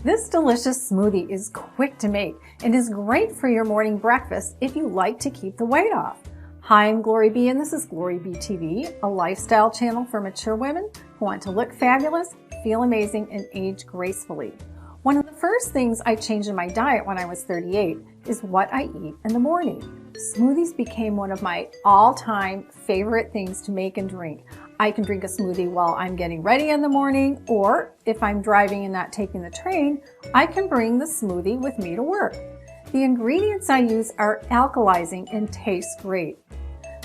This delicious smoothie is quick to make and is great for your morning breakfast if you like to keep the weight off. Hi, I'm GloryB and this is GloryB-TV, a lifestyle channel for mature women who want to look fabulous, feel amazing, and age gracefully. One of the first things I changed in my diet when I was 38 is what I eat in the morning. Smoothies became one of my all-time favorite things to make and drink. I can drink a smoothie while I'm getting ready in the morning, or if I'm driving and not taking the train, I can bring the smoothie with me to work. The ingredients I use are alkalizing and taste great.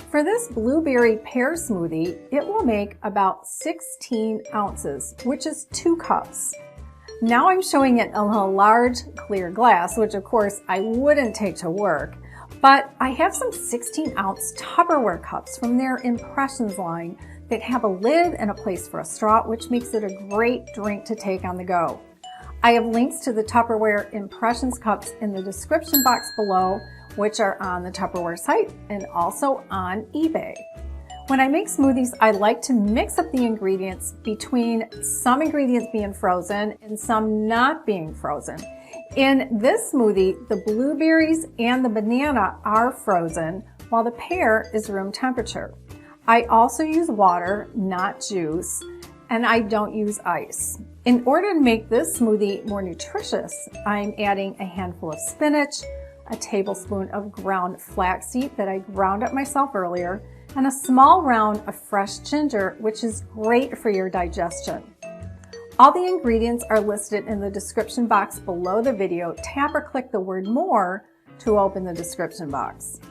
For this blueberry pear smoothie, it will make about 16 ounces, which is 2 cups. Now I'm showing it in a large clear glass, which of course I wouldn't take to work, but I have some 16-ounce Tupperware cups from their Impressions line that have a lid and a place for a straw, which makes it a great drink to take on the go. I have links to the Tupperware Impressions cups in the description box below, which are on the Tupperware site and also on eBay. When I make smoothies, I like to mix up the ingredients between some ingredients being frozen and some not being frozen. In this smoothie, the blueberries and the banana are frozen, while the pear is room temperature. I also use water, not juice, and I don't use ice. In order to make this smoothie more nutritious, I'm adding a handful of spinach, a tablespoon of ground flaxseed that I ground up myself earlier, and a small round of fresh ginger, which is great for your digestion. All the ingredients are listed in the description box below the video. Tap or click the word more to open the description box.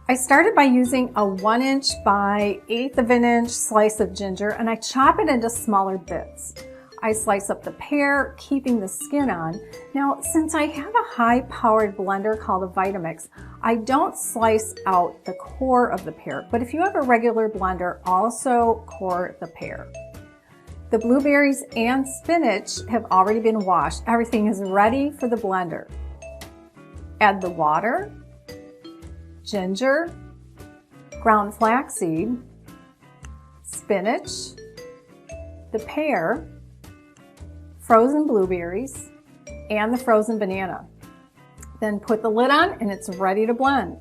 I started by using a 1" by 1/8 of an inch slice of ginger, and I chop it into smaller bits. I slice up the pear, keeping the skin on. Now, since I have a high-powered blender called a Vitamix, I don't slice out the core of the pear, but if you have a regular blender, also core the pear. The blueberries and spinach have already been washed. Everything is ready for the blender. Add the water, ginger, ground flaxseed, spinach, the pear, frozen blueberries, and the frozen banana. Then put the lid on and it's ready to blend.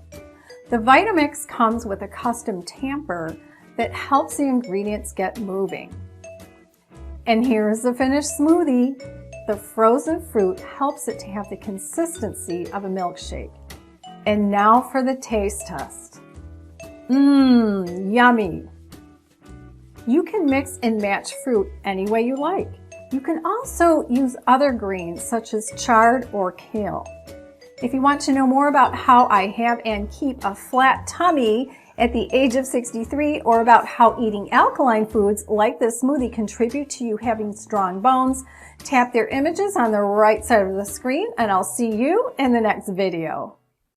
The Vitamix comes with a custom tamper that helps the ingredients get moving. And here's the finished smoothie. The frozen fruit helps it to have the consistency of a milkshake. And now for the taste test. Yummy. You can mix and match fruit any way you like. You can also use other greens such as chard or kale. If you want to know more about how I have and keep a flat tummy at the age of 63, or about how eating alkaline foods like this smoothie contribute to you having strong bones, tap their images on the right side of the screen and I'll see you in the next video.